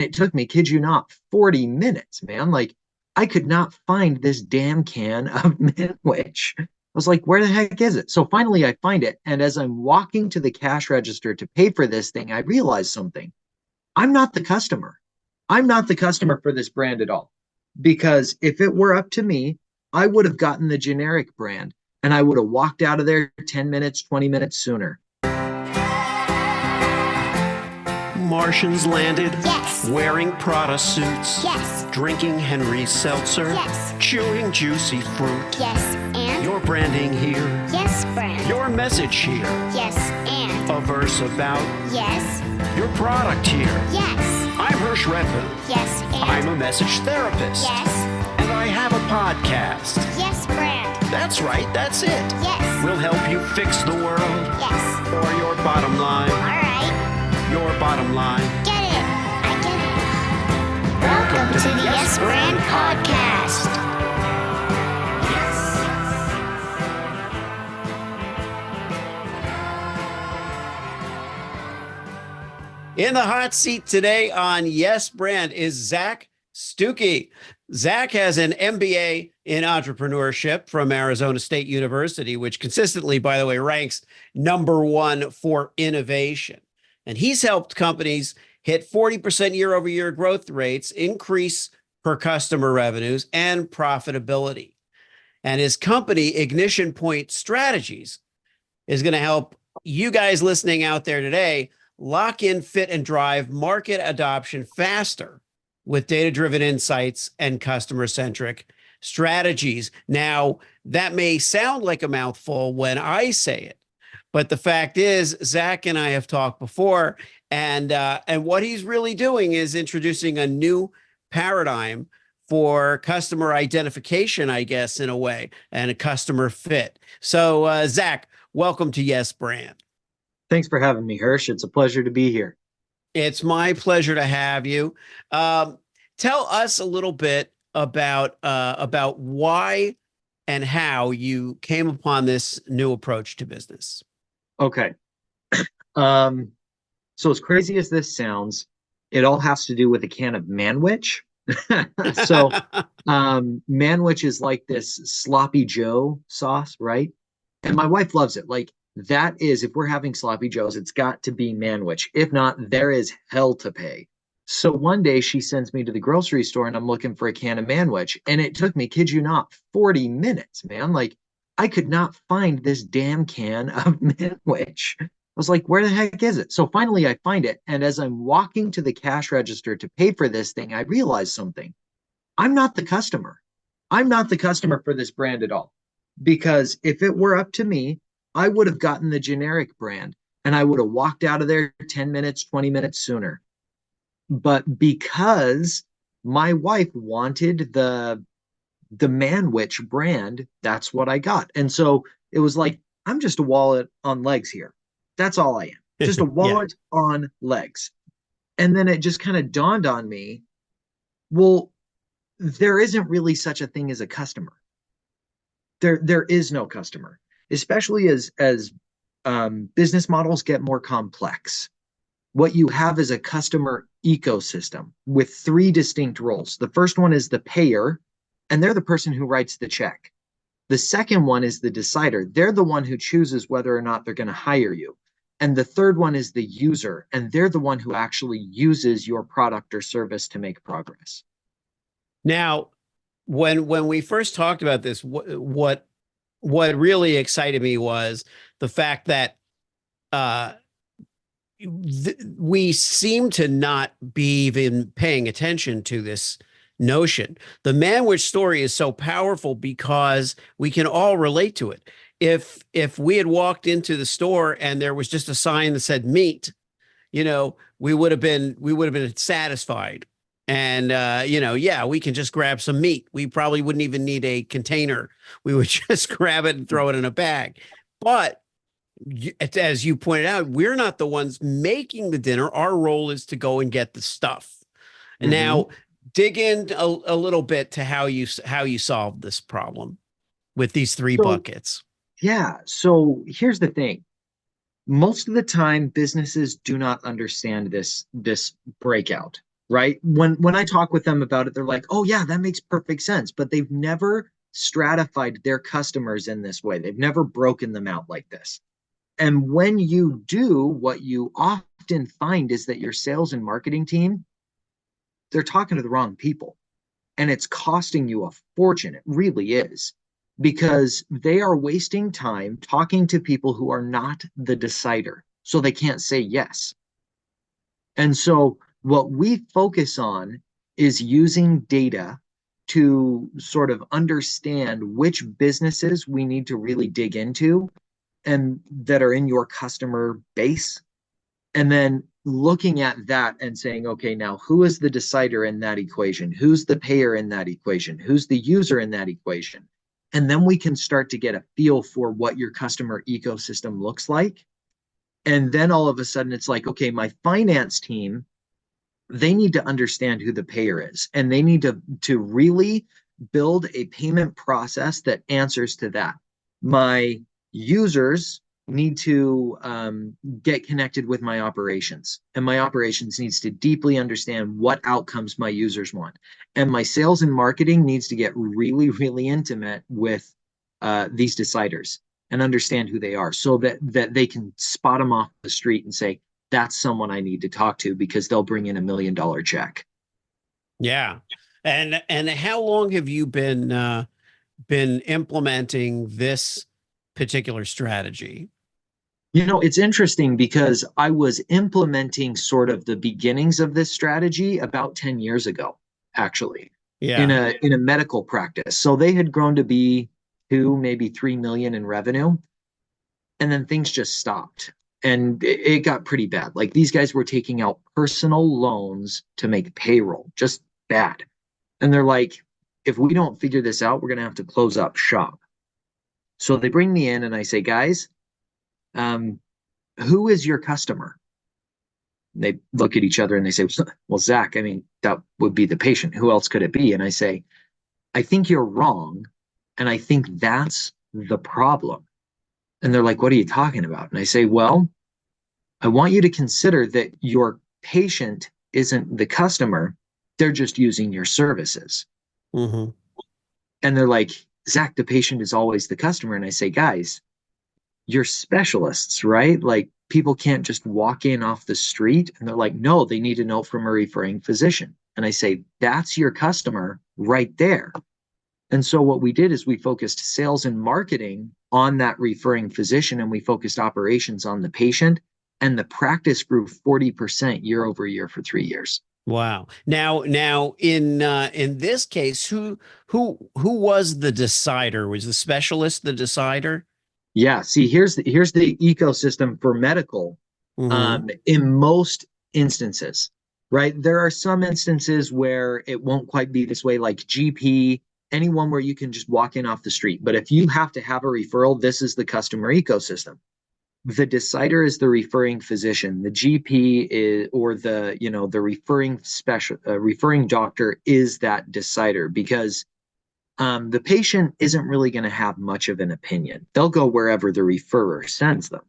It took me, kid you not, 40 minutes, man. Like, I could not find this damn can of Manwich. I was like, where the heck is it? So finally I find it. And as I'm walking to the cash register to pay for this thing, I realize something. I'm not the customer. I'm not the customer for this brand at all. Because if it were up to me, I would have gotten the generic brand and I would have walked out of there 10 minutes, 20 minutes sooner. Martians landed? Yes. Wearing Prada suits? Yes. Drinking Henry Seltzer? Yes. Chewing juicy fruit? Yes, and? Your branding here? Yes, brand. Your message here? Yes, and? A verse about? Yes. Your product here? Yes. I'm Hersh Rephun. Yes, and? I'm a message therapist. Yes. And I have a podcast. Yes, brand. That's right, that's it. Yes. We'll help you fix the world. Yes. Or your bottom line. All right. Your bottom line. Get it. I get it. Welcome to the Yes Brand Podcast. In the hot seat today on Yes Brand is Zac Stucki. Zac has an MBA in entrepreneurship from Arizona State University, which consistently, by the way, ranks #1 for innovation. And he's helped companies hit 40% year-over-year growth rates, increase per customer revenues, and profitability. And his company, IgnitionPoint Strategies, is going to help you guys listening out there today lock in, fit, and drive market adoption faster with data-driven insights and customer-centric strategies. Now, that may sound like a mouthful when I say it, but the fact is, Zac and I have talked before, and what he's really doing is introducing a new paradigm for customer identification, I guess, in a way, and a customer fit. So, Zac, welcome to Yes Brand. Thanks for having me, Hersh. It's a pleasure to be here. It's my pleasure to have you. Tell us a little bit about why and how you came upon this new approach to business. Okay. So as crazy as this sounds, it all has to do with a can of Manwich. So Manwich is like this sloppy Joe sauce, right? And my wife loves it. Like, that is, if we're having sloppy joes, it's got to be Manwich. If not, there is hell to pay. So one day she sends me to the grocery store and I'm looking for a can of Manwich. And it took me, kid you not, 40 minutes, man. Like, I could not find this damn can of Manwich. I was like, where the heck is it? So finally I find it. And as I'm walking to the cash register to pay for this thing, I realize something. I'm not the customer. I'm not the customer for this brand at all. Because if it were up to me, I would have gotten the generic brand and I would have walked out of there 10 minutes, 20 minutes sooner. But because my wife wanted the Manwich brand, that's what I got. And so it was like, I'm just a wallet on legs here. That's all I am. Just a wallet on legs. And then it just kind of dawned on me, well, there isn't really such a thing as a customer. There is no customer. Especially as business models get more complex. What you have is a customer ecosystem with 3 distinct roles. The first one is the payer, and they're the person who writes the check. The second one is the decider. They're the one who chooses whether or not they're going to hire you. And the third one is the user, and they're the one who actually uses your product or service to make progress. Now, when we first talked about this, what really excited me was the fact that we seem to not be even paying attention to this notion. The Manwich story is so powerful because we can all relate to it. If we had walked into the store and there was just a sign that said meat, we would have been satisfied. And, we can just grab some meat. We probably wouldn't even need a container. We would just grab it and throw it in a bag. But as you pointed out, we're not the ones making the dinner. Our role is to go and get the stuff. And now dig in a little bit to how you solved this problem with these 3 buckets. Yeah. So here's the thing. Most of the time, businesses do not understand this breakout. right? When I talk with them about it, they're like, "Oh yeah, that makes perfect sense," but they've never stratified their customers in this way. They've never broken them out like this. And when you do, what you often find is that your sales and marketing team, they're talking to the wrong people. And it's costing you a fortune. It really is. Because they are wasting time talking to people who are not the decider. So they can't say yes. And so what we focus on is using data to sort of understand which businesses we need to really dig into and that are in your customer base, and then looking at that and saying, okay, now who is the decider in that equation? Who's the payer in that equation? Who's the user in that equation? And then we can start to get a feel for what your customer ecosystem looks like. And then all of a sudden it's like, okay, my finance team, they need to understand who the payer is, and they need to really build a payment process that answers to that. My users need to get connected with my operations, and my operations needs to deeply understand what outcomes my users want, and my sales and marketing needs to get really, really intimate with these deciders and understand who they are, so that they can spot them off the street and say, that's someone I need to talk to because they'll bring in $1 million check. Yeah. And how long have you been implementing this particular strategy? You know, it's interesting because I was implementing sort of the beginnings of this strategy about 10 years ago, actually, in Yeah. a medical practice. So they had grown to be 2, maybe 3 million in revenue, and then things just stopped. And it got pretty bad. Like these guys were taking out personal loans to make payroll, just bad. And they're like, if we don't figure this out, we're going to have to close up shop. So they bring me in and I say, guys, um, who is your customer? And they look at each other and they say, well, Zac, I mean, that would be the patient. Who else could it be? And I say, I think you're wrong. And I think that's the problem. And they're like, what are you talking about? And I say, well, I want you to consider that your patient isn't the customer. They're just using your services. Mm-hmm. And they're like, Zac, the patient is always the customer. And I say, guys, you're specialists, right? Like people can't just walk in off the street. And they're like, no, they need to know from a referring physician. And I say, that's your customer right there. And so what we did is we focused sales and marketing on that referring physician, and we focused operations on the patient. And the practice grew 40% year over year for 3 years. Wow. Now in this case, who was the decider? Was the specialist the decider? Yeah. See, here's the ecosystem for medical. Mm-hmm. In most instances, right? There are some instances where it won't quite be this way, like GP, anyone where you can just walk in off the street. But if you have to have a referral, this is the customer ecosystem. The decider is the referring physician. The GP is, or the, you know, the referring doctor is that decider, because the patient isn't really going to have much of an opinion. They'll go wherever the referrer sends them.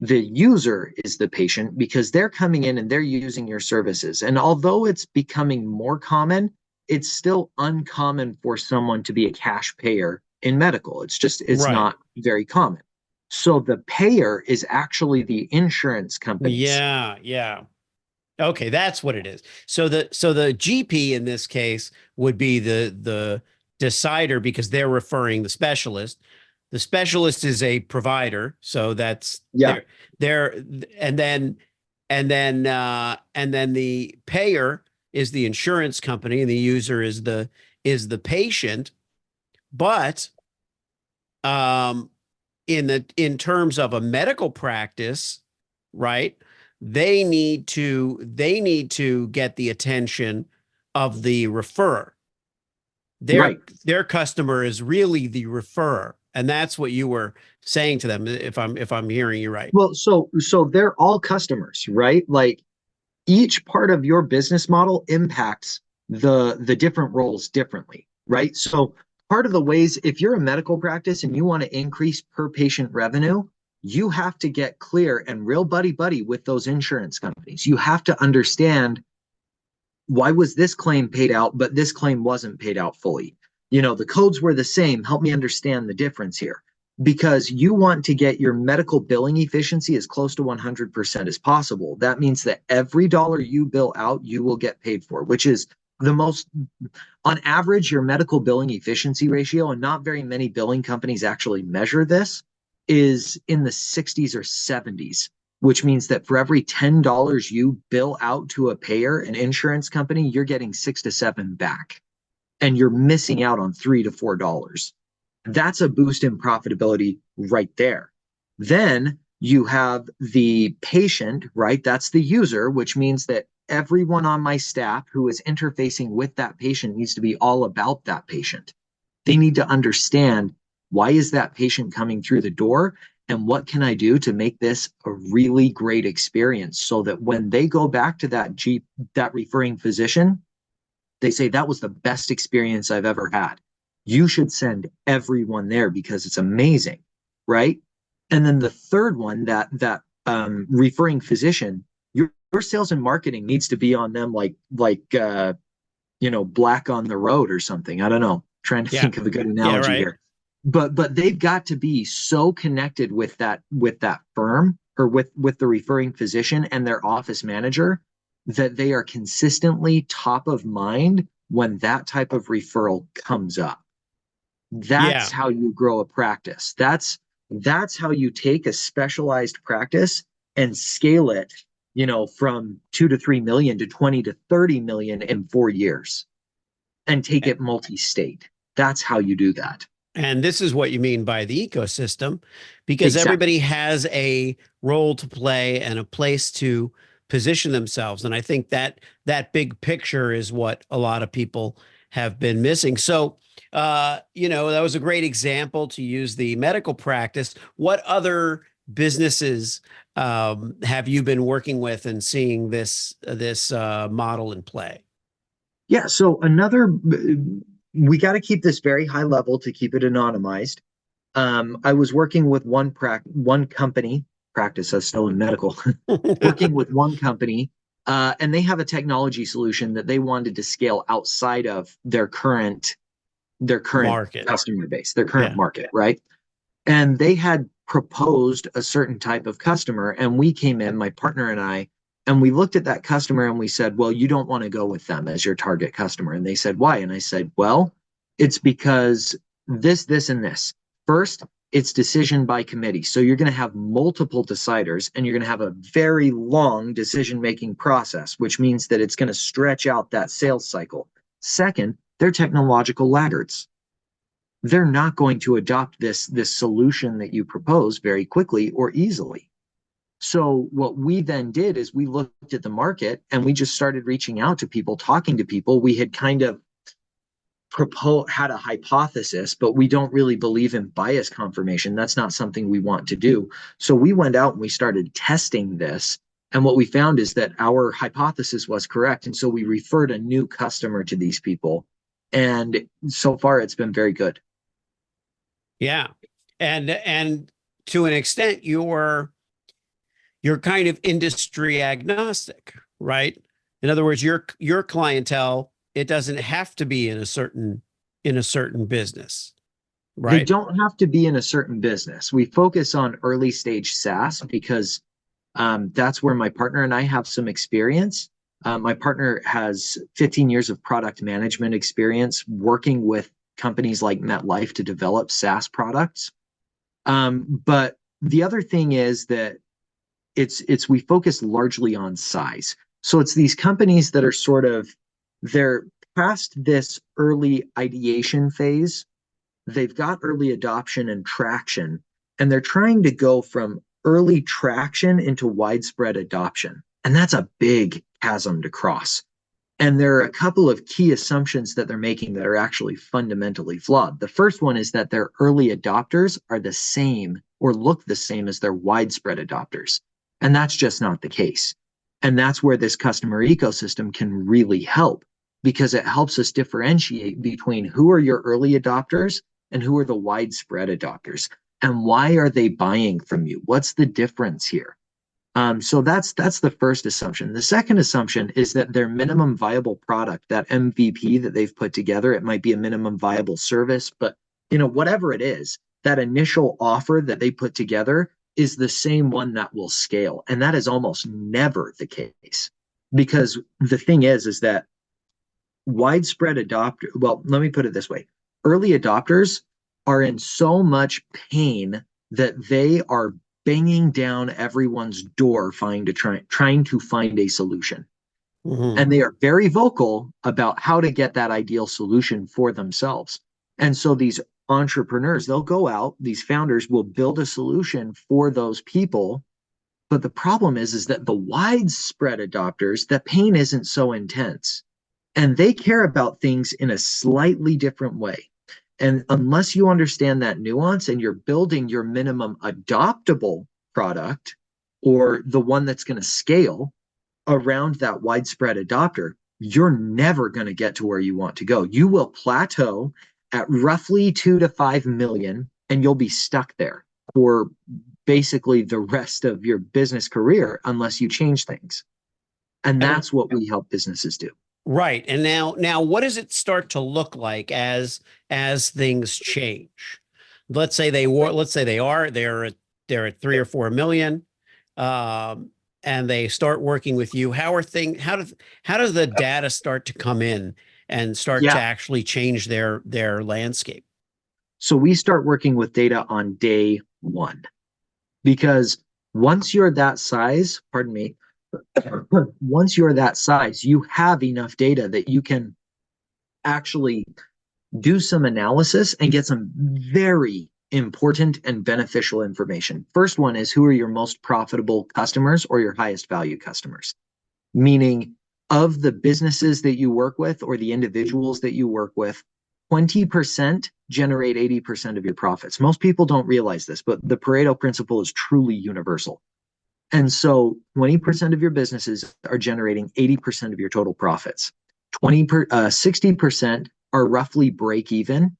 The user is the patient because they're coming in and they're using your services. And although it's becoming more common, it's still uncommon for someone to be a cash payer in medical. It's Right. not very common. So the payer is actually the insurance companies. Yeah, yeah. Okay, that's what it is. So the GP in this case would be the decider because they're referring the specialist. The specialist is a provider, so that's Yeah, they're and then and then the payer is the insurance company and the user is the patient. But um in terms of a medical practice, right? They need to get the attention of the referrer. Their right. their customer is really the referrer, and that's what you were saying to them. If I'm hearing you right. Well, so they're all customers, right? Like each part of your business model impacts the different roles differently, right? So part of the ways, if you're a medical practice and you want to increase per patient revenue, you have to get clear and real buddy buddy with those insurance companies. You have to understand why was this claim paid out, but this claim wasn't paid out fully? The codes were the same. Help me understand the difference here. Because you want to get your medical billing efficiency as close to 100% as possible. That means that every dollar you bill out, you will get paid for, which is the most, on average, your medical billing efficiency ratio, and not very many billing companies actually measure this, is in the 60s or 70s, which means that for every $10 you bill out to a payer, an insurance company, you're getting 6 to 7 back. And you're missing out on $3 to $4. That's a boost in profitability right there. Then you have the patient, right? That's the user, which means that everyone on my staff who is interfacing with that patient needs to be all about that patient. They need to understand, why is that patient coming through the door? And what can I do to make this a really great experience so that when they go back to that referring physician, they say, that was the best experience I've ever had. You should send everyone there because it's amazing, right? And then the third one, that referring physician, your sales and marketing needs to be on them like black on the road or something. I don't know. Trying to think of a good analogy here. But they've got to be so connected with that firm, or with the referring physician and their office manager, that they are consistently top of mind when that type of referral comes up. That's how you grow a practice. That's how you take a specialized practice and scale it, from 2 to 3 million to 20 to 30 million in 4 years, and take it multi-state. That's how you do that. And this is what you mean by the ecosystem, because everybody has a role to play and a place to position themselves. And I think that big picture is what a lot of people have been missing. So, that was a great example to use the medical practice. What other businesses have you been working with and seeing this model in play? Yeah. So we got to keep this very high level to keep it anonymized. I was working with one company, practice is still in medical, working with one company, and they have a technology solution that they wanted to scale outside of their current market, customer base, their current market, right? And they had proposed a certain type of customer, and we came in, my partner and I, and we looked at that customer and we said, well, you don't want to go with them as your target customer. And they said, why? And I said, well, it's because this, and this. First, it's decision by committee. So you're going to have multiple deciders, and you're going to have a very long decision-making process, which means that it's going to stretch out that sales cycle. Second, they're technological laggards. They're not going to adopt this solution that you propose very quickly or easily. So what we then did is we looked at the market and we just started reaching out to people, talking to people. We had kind of had a hypothesis, but we don't really believe in bias confirmation. That's not something we want to do. So we went out and we started testing this. And what we found is that our hypothesis was correct. And so we referred a new customer to these people. And so far, it's been very good. Yeah. And to an extent, you're kind of industry agnostic, right? In other words, your clientele, it doesn't have to be in a certain business, right? They don't have to be in a certain business. We focus on early stage SaaS because that's where my partner and I have some experience. My partner has 15 years of product management experience working with companies like MetLife to develop SaaS products. But the other thing is that we focus largely on size. So it's these companies that are they're past this early ideation phase. They've got early adoption and traction, and they're trying to go from early traction into widespread adoption. And that's a big chasm to cross. And there are a couple of key assumptions that they're making that are actually fundamentally flawed. The first one is that their early adopters are the same or look the same as their widespread adopters. And that's just not the case. And that's where this customer ecosystem can really help, because it helps us differentiate between who are your early adopters and who are the widespread adopters. And why are they buying from you? What's the difference here? So that's the first assumption. The second assumption is that their minimum viable product, that MVP that they've put together, it might be a minimum viable service, but whatever it is, that initial offer that they put together is the same one that will scale. And that is almost never the case. Because the thing is that widespread adopter, well, let me put it this way. Early adopters are in so much pain that they are banging down everyone's door trying to find a solution. Mhm. And they are very vocal about how to get that ideal solution for themselves. And so these entrepreneurs, they'll go out, these founders will build a solution for those people. But the problem is that the widespread adopters, the pain isn't so intense. And they care about things in a slightly different way. And unless you understand that nuance and you're building your minimum adoptable product or the one that's going to scale around that widespread adopter, you're never going to get to where you want to go. You will plateau at roughly 2 to 5 million, and you'll be stuck there for basically the rest of your business career unless you change things. And And that's what we help businesses do. right. And now what does it start to look like as things change? Let's say they're at 3 or 4 million, um, and they start working with you. How does the data start to come in and start to Yeah. actually change their landscape? So we start working with data on day one because once you're that size, pardon me, once you're that size, you have enough data that you can actually do some analysis and get some very important and beneficial information. First one is who are your most profitable customers or your highest value customers? Meaning, of the businesses that you work with or the individuals that you work with, 20% generate 80% of your profits. Most people don't realize this, but the Pareto principle is truly universal. And so 20% of your businesses are generating 80% of your total profits. 60% are roughly break even,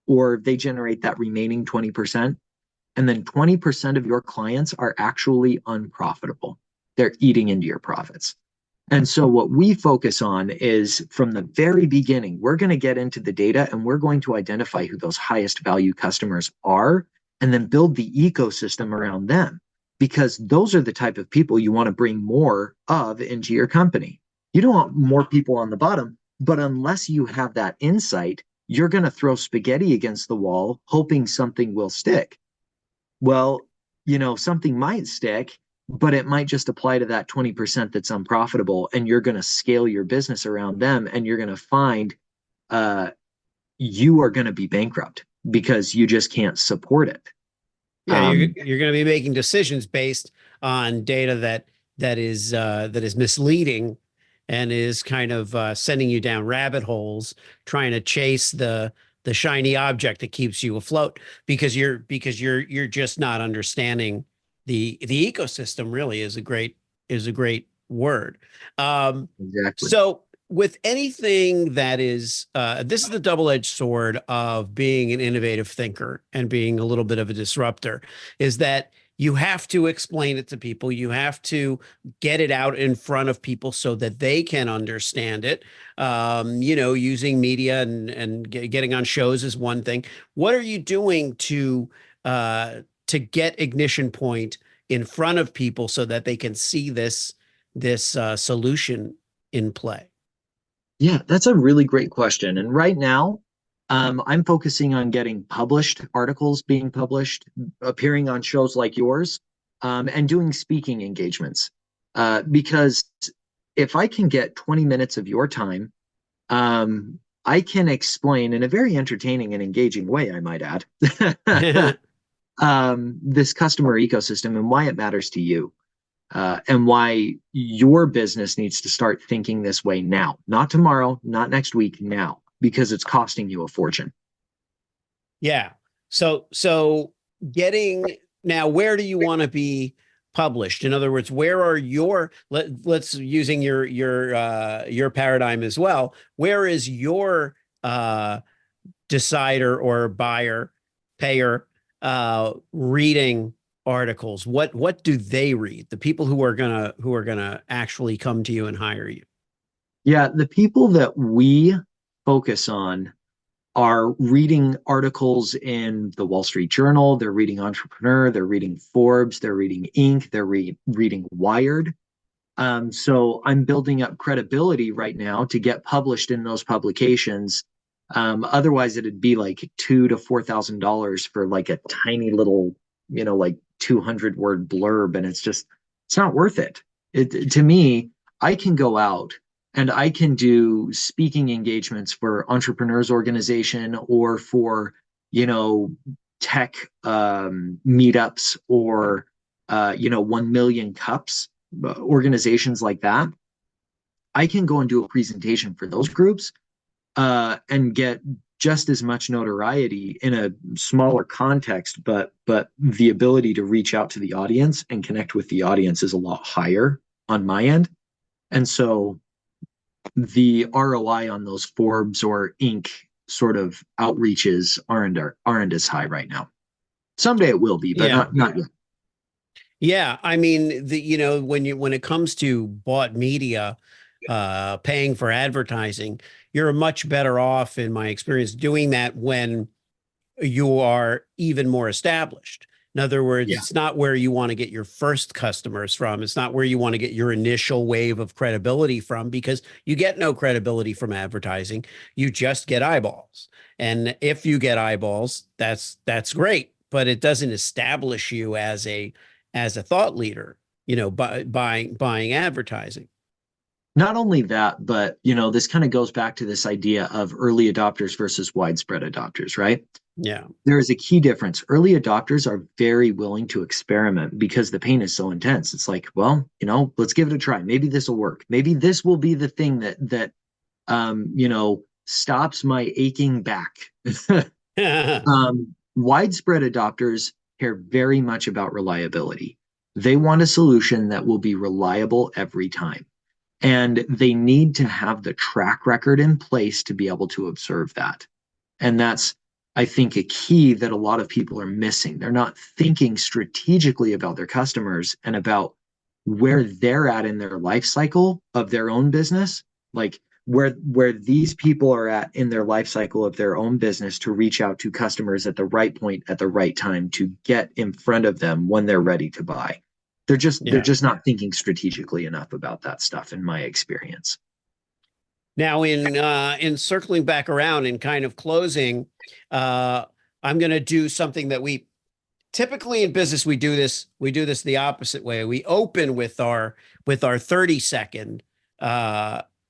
or they generate that remaining 20%. And then 20% of your clients are actually unprofitable. They're eating into your profits. And so what we focus on is from the very beginning, we're going to get into the data and we're going to identify who those highest value customers are and then build the ecosystem around them, because those are the type of people you want to bring more of into your company. You don't want more people on the bottom, but unless you have that insight, you're going to throw spaghetti against the wall, hoping something will stick. Well, something might stick, but it might just apply to that 20% that's unprofitable, and you're going to scale your business around them, and you're going to find uh, you are going to be bankrupt because you just can't support it. Yeah, Um, you're going to be making decisions based on data that is misleading and is kind of sending you down rabbit holes, trying to chase the shiny object that keeps you afloat because you're just not understanding the ecosystem. Really is a great word. exactly. So with anything that is, this is the double-edged sword of being an innovative thinker and being a little bit of a disruptor, is that you have to explain it to people. You have to get it out in front of people so that they can understand it. Using media and getting on shows is one thing. What are you doing to get Ignition Point in front of people so that they can see this solution in play? Yeah, that's a really great question. And right now, I'm focusing on getting published articles being published, appearing on shows like yours, and doing speaking engagements. Because if I can get 20 minutes of your time, I can explain in a very entertaining and engaging way, I might add, this customer ecosystem and why it matters to you. And why your business needs to start thinking this way now, not tomorrow, not next week, now, because it's costing you a fortune. Yeah. So getting now, where do you want to be published? In other words, where are let's using your paradigm as well. Where is your decider or buyer, payer reading articles, what do they read? The people who are gonna actually come to you and hire you. Yeah, the people that we focus on are reading articles in the Wall Street Journal, they're reading Entrepreneur, they're reading Forbes, they're reading Inc., they're reading Wired. So I'm building up credibility right now to get published in those publications. Otherwise, it'd be like $2,000 to $4,000 for like a tiny little, like 200-word blurb, and it's not worth it. To me, I can go out and I can do speaking engagements for entrepreneurs organization or for, tech meetups or 1 million cups organizations like that. I can go and do a presentation for those groups and get just as much notoriety in a smaller context, but the ability to reach out to the audience and connect with the audience is a lot higher on my end. And so the ROI on those Forbes or Inc. sort of outreaches aren't as high right now. Someday it will be, but Yeah. not yet. Yeah, I mean, when it comes to bought media, paying for advertising, you're much better off, in my experience, doing that when you are even more established. In other words, Yeah. it's not where you want to get your first customers from. It's not where you want to get your initial wave of credibility from, because you get no credibility from advertising. You just get eyeballs. And if you get eyeballs, that's great, but it doesn't establish you as a thought leader, by buying advertising. Not only that, but this kind of goes back to this idea of early adopters versus widespread adopters, right? Yeah. There is a key difference. Early adopters are very willing to experiment because the pain is so intense. It's like, well, let's give it a try. Maybe this will work. Maybe this will be the thing that stops my aching back. Widespread adopters care very much about reliability. They want a solution that will be reliable every time. And they need to have the track record in place to be able to observe that. And that's, I think, a key that a lot of people are missing. They're not thinking strategically about their customers and about where they're at in their life cycle of their own business, like where these people are at in their life cycle of their own business to reach out to customers at the right point at the right time to get in front of them when they're ready to buy. They're just not thinking strategically enough about that stuff, in my experience. Now, in circling back around and kind of closing, I'm going to do something that we typically in business we do this the opposite way. We open with our 30-second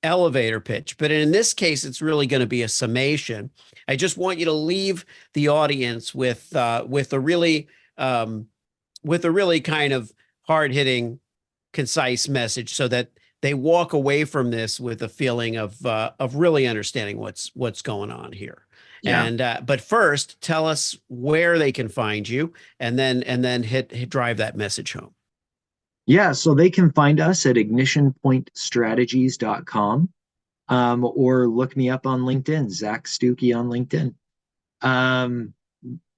elevator pitch, but in this case, it's really going to be a summation. I just want you to leave the audience with a really kind of hard-hitting, concise message, so that they walk away from this with a feeling of really understanding what's going on here. Yeah. And but first, tell us where they can find you, and then hit drive that message home. Yeah, so they can find us at IgnitionPointStrategies.com, or look me up on LinkedIn, Zac Stucki on LinkedIn.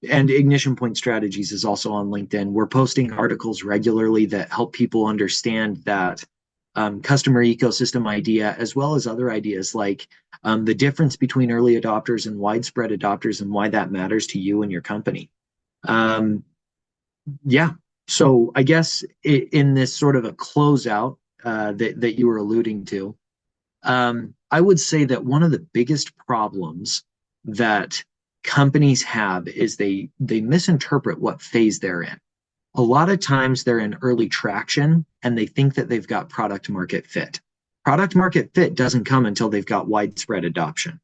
And Ignition Point Strategies is also on LinkedIn. We're posting articles regularly that help people understand that customer ecosystem idea, as well as other ideas like the difference between early adopters and widespread adopters and why that matters to you and your company. Yeah. So I guess in this sort of a closeout that you were alluding to, I would say that one of the biggest problems that companies have is they misinterpret what phase they're in. A lot of times they're in early traction and they think that they've got product market fit. Product market fit doesn't come until they've got widespread adoption.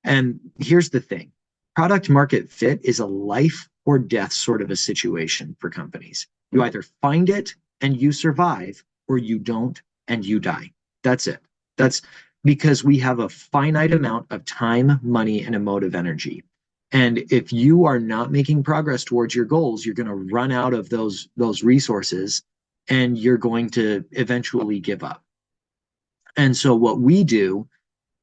And here's the thing. Product market fit is a life or death sort of a situation for companies. You either find it and you survive, or you don't and you die. That's it. That's because we have a finite amount of time, money, and emotive energy. And if you are not making progress towards your goals, you're going to run out of those resources and you're going to eventually give up. And so what we do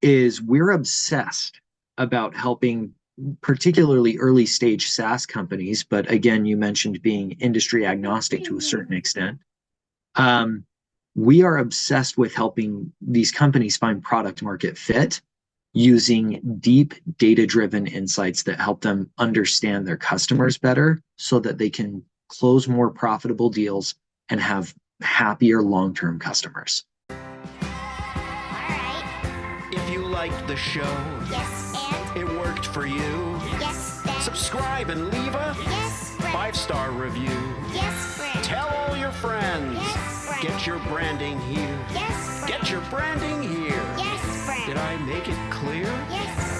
is we're obsessed about helping particularly early stage SaaS companies, but again, you mentioned being industry agnostic to a certain extent. We are obsessed with helping these companies find product market fit using deep data-driven insights that help them understand their customers better so that they can close more profitable deals and have happier long-term customers. All right. If you liked the show, Yes, and it worked for you, yes, then subscribe and leave a yes, friend. 5-star review. Yes, friend. Tell all your friends. Yes, friend. Get your branding here. Yes, friend. Get your branding here. Yes, friend. Did I make it clear? Yes,